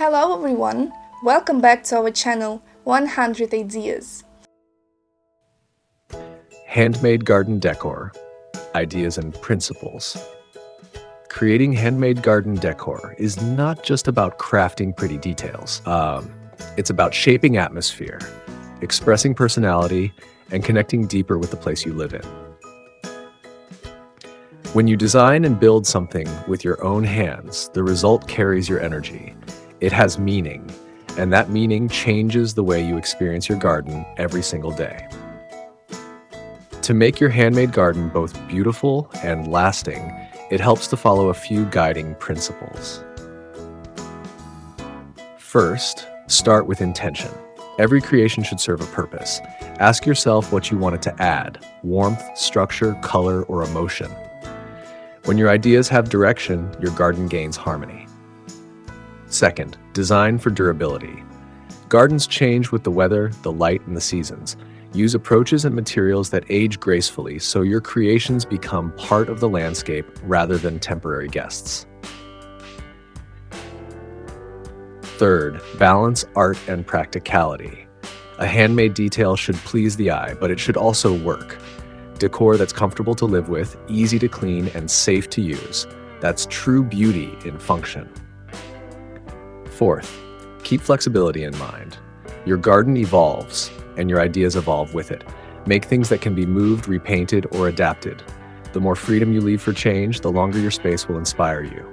Hello everyone, welcome back to our channel 100 Ideas. Handmade garden decor, ideas and principles. Creating handmade garden decor is not just about crafting pretty details. It's about shaping atmosphere, expressing personality, and connecting deeper with the place you live in. When you design and build something with your own hands, the result carries your energy. It has meaning, and that meaning changes the way you experience your garden every single day. To make your handmade garden both beautiful and lasting, it helps to follow a few guiding principles. First, start with intention. Every creation should serve a purpose. Ask yourself what you want it to add: warmth, structure, color, or emotion. When your ideas have direction, your garden gains harmony. Second, design for durability. Gardens change with the weather, the light, and the seasons. Use approaches and materials that age gracefully so your creations become part of the landscape rather than temporary guests. Third, balance art and practicality. A handmade detail should please the eye, but it should also work. Decor that's comfortable to live with, easy to clean, and safe to use. That's true beauty in function. Fourth, keep flexibility in mind. Your garden evolves, and your ideas evolve with it. Make things that can be moved, repainted, or adapted. The more freedom you leave for change, the longer your space will inspire you.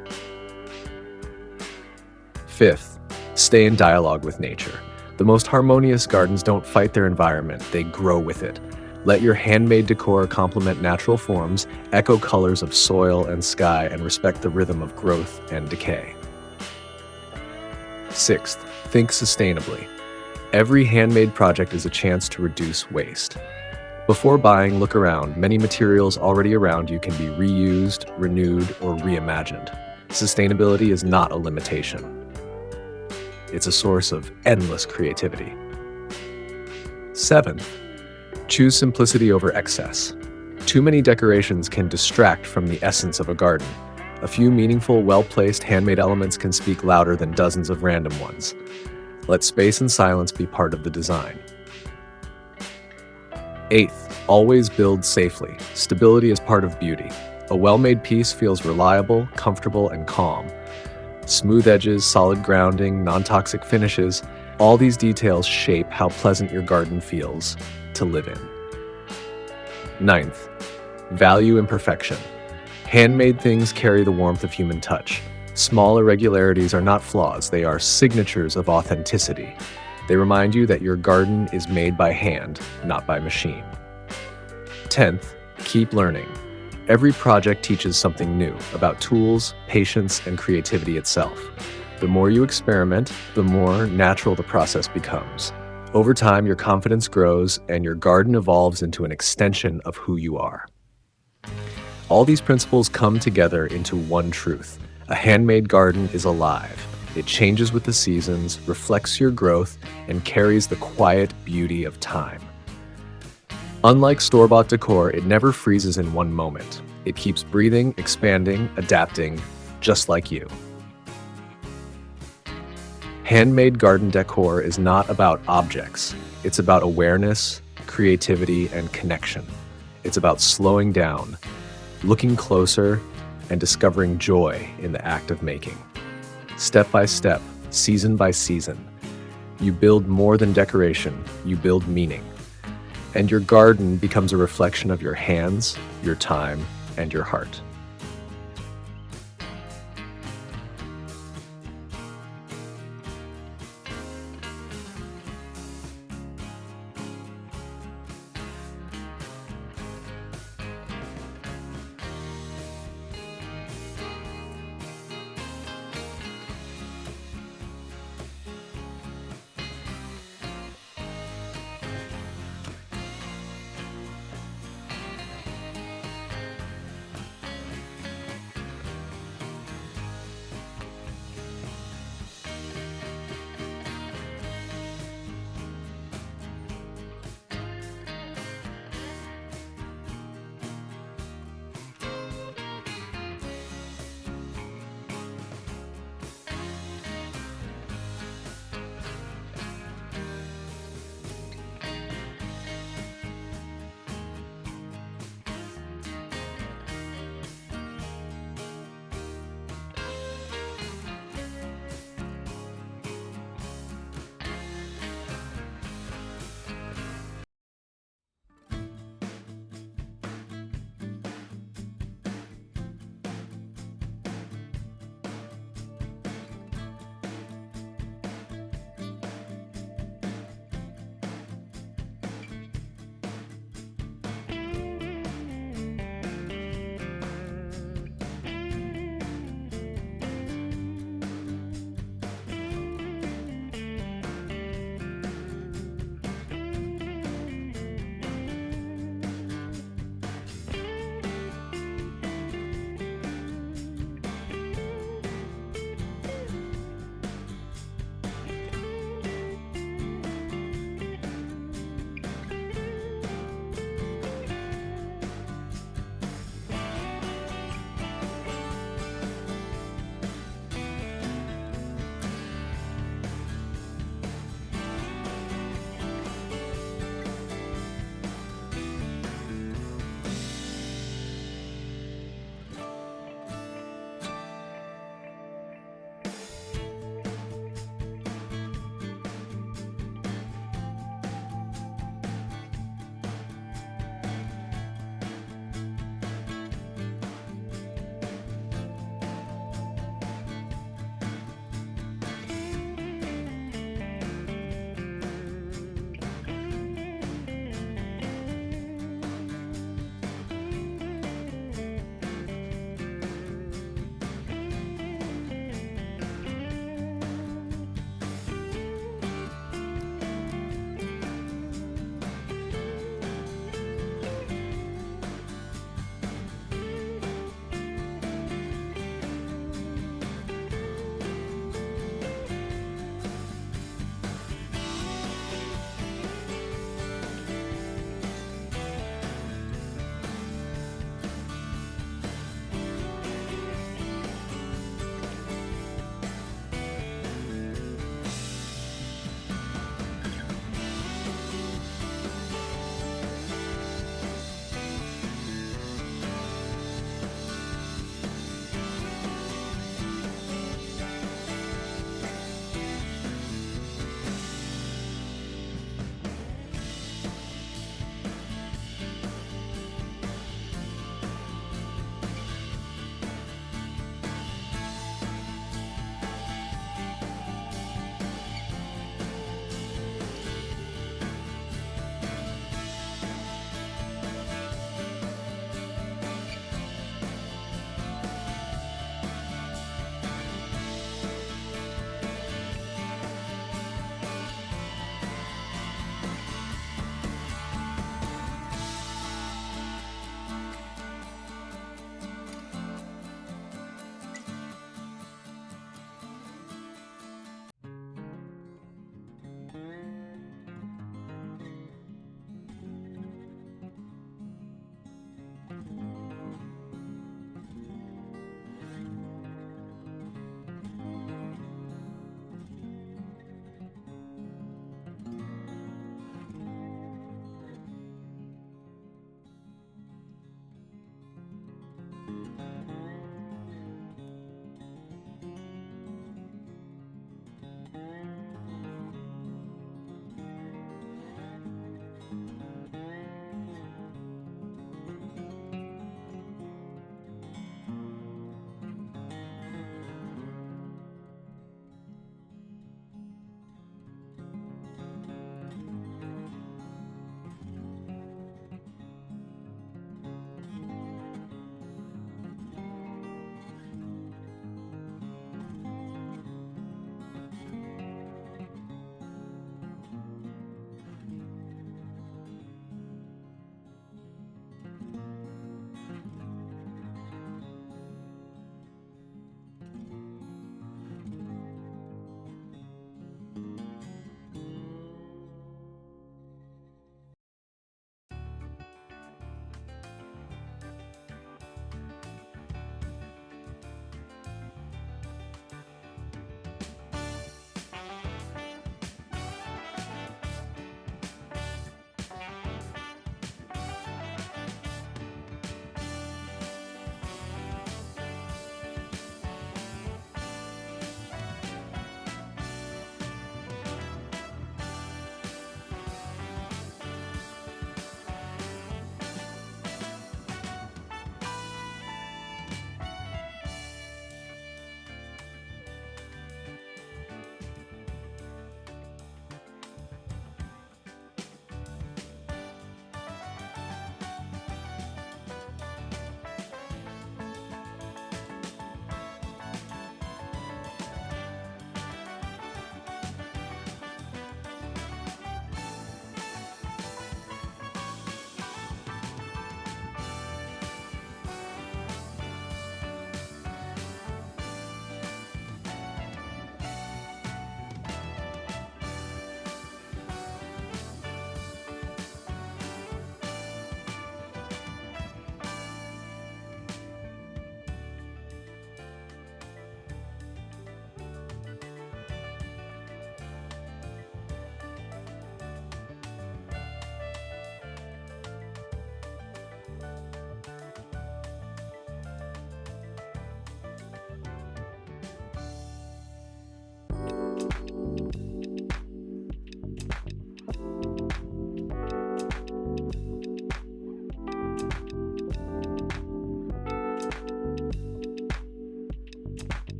Fifth, stay in dialogue with nature. The most harmonious gardens don't fight their environment, they grow with it. Let your handmade decor complement natural forms, echo colors of soil and sky, and respect the rhythm of growth and decay. Sixth, think sustainably. Every handmade project is a chance to reduce waste. Before buying, look around. Many materials already around you can be reused, renewed, or reimagined. Sustainability is not a limitation. It's a source of endless creativity. Seventh, choose simplicity over excess. Too many decorations can distract from the essence of a garden. A few meaningful, well-placed handmade elements can speak louder than dozens of random ones. Let space and silence be part of the design. Eighth, always build safely. Stability is part of beauty. A well-made piece feels reliable, comfortable, and calm. Smooth edges, solid grounding, non-toxic finishes, all these details shape how pleasant your garden feels to live in. Ninth, value imperfection. Handmade things carry the warmth of human touch. Small irregularities are not flaws, they are signatures of authenticity. They remind you that your garden is made by hand, not by machine. 10th, keep learning. Every project teaches something new about tools, patience, and creativity itself. The more you experiment, the more natural the process becomes. Over time, your confidence grows and your garden evolves into an extension of who you are. All these principles come together into one truth. A handmade garden is alive. It changes with the seasons, reflects your growth, and carries the quiet beauty of time. Unlike store-bought decor, it never freezes in one moment. It keeps breathing, expanding, adapting, just like you. Handmade garden decor is not about objects. It's about awareness, creativity, and connection. It's about slowing down, looking closer, and discovering joy in the act of making. Step by step, season by season, you build more than decoration, you build meaning. And your garden becomes a reflection of your hands, your time, and your heart.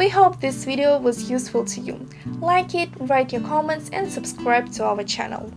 We hope this video was useful to you. Like it, write your comments and subscribe to our channel.